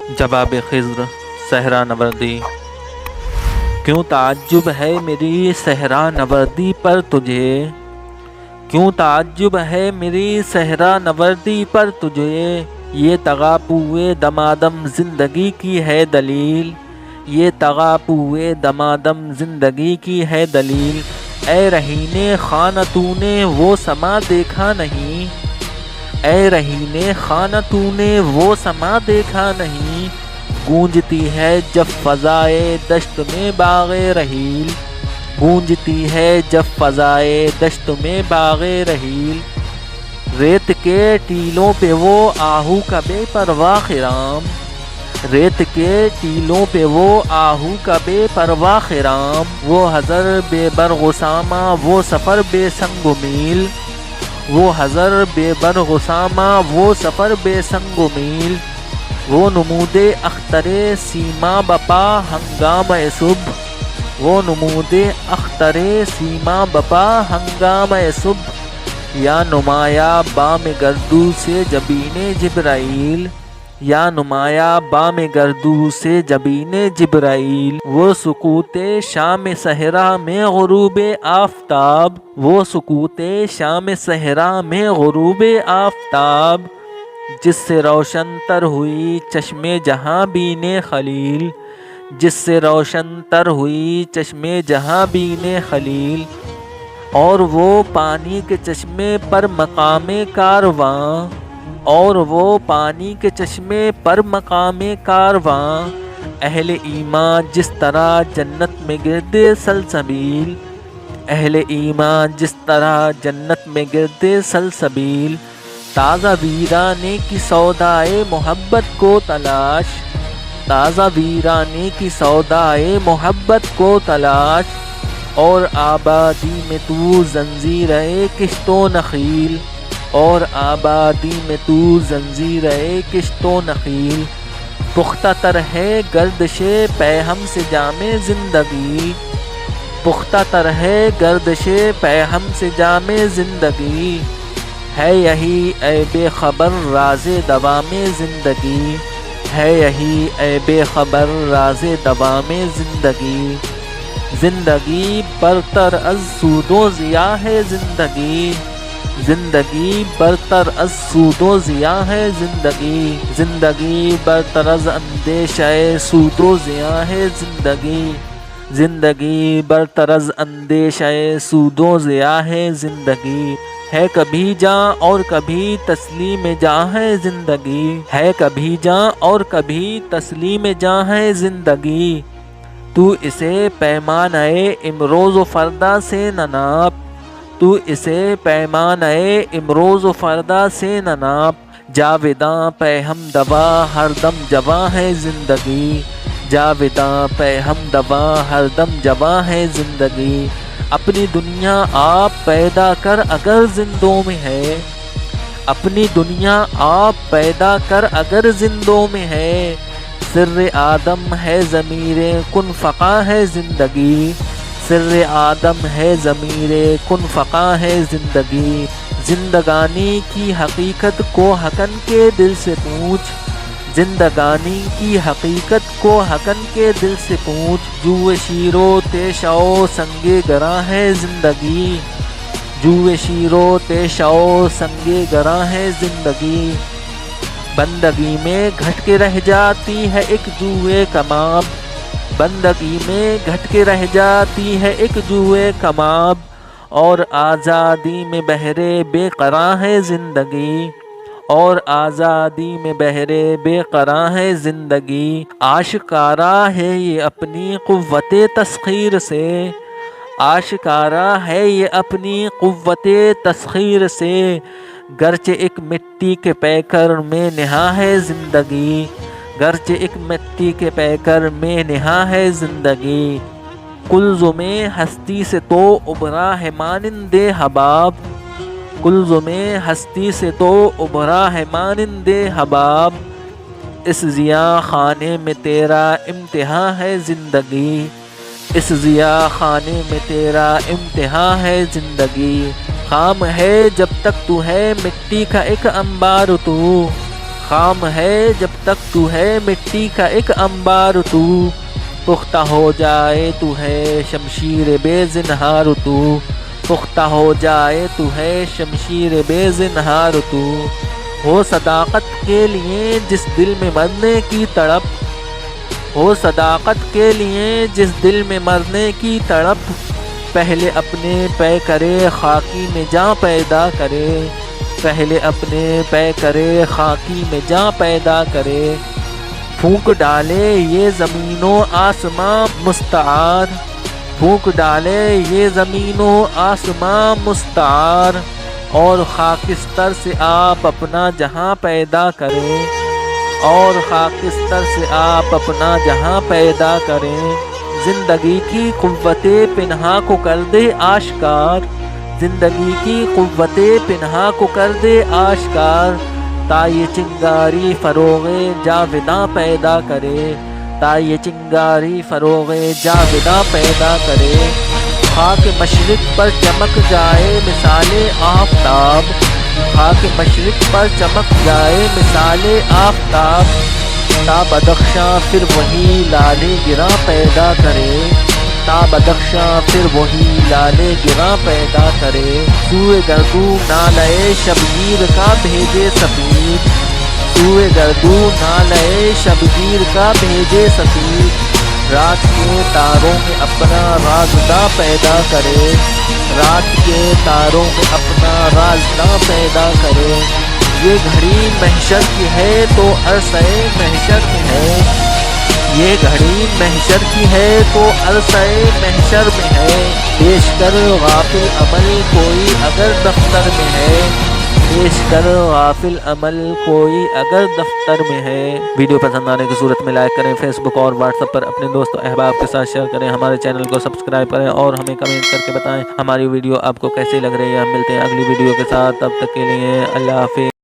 جواب خضر صحرا نوردی۔ کیوں تعجب ہے میری صحرا نوردی پر تجھے، کیوں تعجب ہے میری صحرا نوردی پر تجھے، یہ تغاپوئے دمادم زندگی کی ہے دلیل، یہ تغاپوئے دمادم زندگی کی ہے دلیل۔ اے رہینے خانہ تو نے وہ سما دیکھا نہیں، اے رہینے خانہ تو نے وہ سما دیکھا نہیں، گونجتی ہے جب فضائے دشت میں باغ رحیل، گونجتی ہے جب فضائے دشت میں باغ رحیل۔ ریت کے ٹیلوں پہ وہ آہو کا بے پرواہ خرام، ریت کے ٹیلوں پہ وہ آہو کا بے پرواہ خرام، وہ حضر بے برغسامہ وہ سفر بے سنگ و میل، وہ حضر بے برغسامہ وہ سفر بے سنگ و میل۔ وہ نمود اختر سیما بپا ہنگامہ صبح، وہ نمود اختر سیما بپا ہنگامہ صبح، یا نمایاں بام گردو سے جبین جبرائیل، یا نمایاں بام گردو سے جبین جبرائیل۔ وہ سکوت شام صحرا میں غروب آفتاب، وہ سکوت شام صحرا میں غروب آفتاب، جس سے روشن تر ہوئی چشم جہاں بین خلیل، جس سے روشن تر ہوئی چشم جہاں بین خلیل۔ اور وہ پانی کے چشمے پر مقام کارواں، اور وہ پانی کے چشمے پر مقام کارواں، اہل ایمان جس طرح جنت میں گرد سلسبیل، اہل ایمان جس طرح جنت میں گرد سلسبیل۔ تازہ ویرانے کی سودائے محبت کو تلاش، تازہ ویرانے کی سودائے محبت کو تلاش، اور آبادی میں تو زنجیرے کشت و نخیل، اور آبادی میں تو زنجیرے کشت و نخیل۔ پختہ تر ہے گردش پیہم سے جام زندگی، پختہ تر ہے گردش پیہم سے جام زندگی، ہے یہی اے بے خبر راز دوام زندگی، ہے یہی اے بے خبر راز دوام زندگی۔ زندگی برتر از سود و ضیاء ہے زندگی، زندگی برتر از سود و ضیاء ہے زندگی، زندگی برتر از اندیشہ سود و ضیاء ہے زندگی، زندگی برتر از اندیشہ سود و ضیاء ہے زندگی۔ ہے کبھی جاں اور کبھی تسلیم جاں ہے زندگی، ہے کبھی جاں اور کبھی تسلیم جاں ہے زندگی۔ تو اسے پیمانۂ امروز و فردا سے نہ ناپ، تو اسے پیمانۂ امروز و فردا سے نہ ناپ، جاوداں پہ ہم دوا ہر دم جواں ہے زندگی، جاوداں پہ ہم دوا ہر دم جواں ہے زندگی۔ اپنی دنیا آپ پیدا کر اگر زندوں میں ہے، اپنی دنیا آپ پیدا کر اگر زندوں میں ہے، سر آدم ہے ضمیر کن فقاں ہے زندگی، سر آدم ہے ضمیر کن فقاں ہے زندگی۔ زندگانی کی حقیقت کو حقن کے دل سے پوچھ، زندگانی کی حقیقت کو حقن کے دل سے پوچھ، جوئے شیر و تیشہ و سنگ گراں ہے زندگی، جوئے شیر و تیشہ و سنگ گراں ہے زندگی۔ بندگی میں گھٹ کے رہ جاتی ہے ایک جوئے کماب، بندگی میں گھٹ کے رہ جاتی ہے ایک جوئے کماب، اور آزادی میں بہرے بے قراں ہے زندگی، اور آزادی میں بہرے بے قراں ہے زندگی۔ آشکارا ہے یہ اپنی قوت تسخیر سے، آشکارا ہے یہ اپنی قوت تسخیر سے، گرچہ ایک مٹی کے پیکر میں نہاں ہے زندگی، گرچہ ایک مٹی کے پیکر میں نہاں ہے زندگی۔ کلزم ہستی سے تو ابھرا ہے مانند حباب، کلزم ہستی سے تو ابھرا ہے مانند حباب، اس ضیاء خانے میں تیرا امتحان ہے زندگی، اس ضیاء خانے میں تیرا امتحان ہے زندگی۔ خام ہے جب تک تو ہے مٹی کا ایک انبار تو، خام ہے جب تک تو ہے مٹی کا ایک انبار تو، پختہ ہو جائے تو ہے شمشیر بے زنہار تو، پختہ ہو جائے تو ہے شمشیر بے زنہار تو، ہو صداقت کے لیے جس دل میں مرنے کی تڑپ، ہو صداقت کے لیے جس دل میں مرنے کی تڑپ، پہلے اپنے پے کرے خاکی میں جاں پیدا کرے، پہلے اپنے پے کرے خاکی میں جاں پیدا کرے، پھونک ڈالے یہ زمین و آسماں مستعار، پھونک ڈالے یہ زمین و آسماں مستعار، اور خاکستر سے آپ اپنا جہاں پیدا کریں، اور خاکستر سے آپ اپنا جہاں پیدا کریں، زندگی کی قوت پنہا کو کر دے آشکار، زندگی کی قوت پنہا کو کر دے آشکار، تا یہ چنگاری فروغ جاوداں پیدا کرے، تا یہ چنگاری فروغ جاوداں پیدا کرے، خاک مشرق پر چمک جائے مثال آفتاب، خاک مشرق پر چمک جائے مثال آفتاب، تا بدخشاں پھر وہی لال گراں پیدا کرے، تا بدخشاں پھر وہی لال گراں پیدا کرے، سوئے گردوں نالے شبگیر کا بھیجے سفیر، سوئے گردوں نالے شبگیر کا بھیجے سفیر، رات کے تاروں میں اپنا رازداں پیدا کرے، رات کے تاروں میں اپنا رازداں پیدا کرے، یہ گھڑی محشر کی ہے تو عرصہ محشر میں ہے، یہ گھڑی محشر کی ہے تو عرصہ محشر میں ہے، پیش کر غافل عمل کوئی اگر دفتر میں ہے، پیش کر غافل عمل کوئی اگر دفتر میں ہے۔ ویڈیو پسند آنے کی صورت میں لائک کریں، فیس بک اور واٹس ایپ پر اپنے دوست و احباب کے ساتھ شیئر کریں، ہمارے چینل کو سبسکرائب کریں اور ہمیں کمنٹ کر کے بتائیں ہماری ویڈیو آپ کو کیسی لگ رہی ہے۔ ہم ملتے ہیں اگلی ویڈیو کے ساتھ، تب تک کے لیے اللہ حافظ۔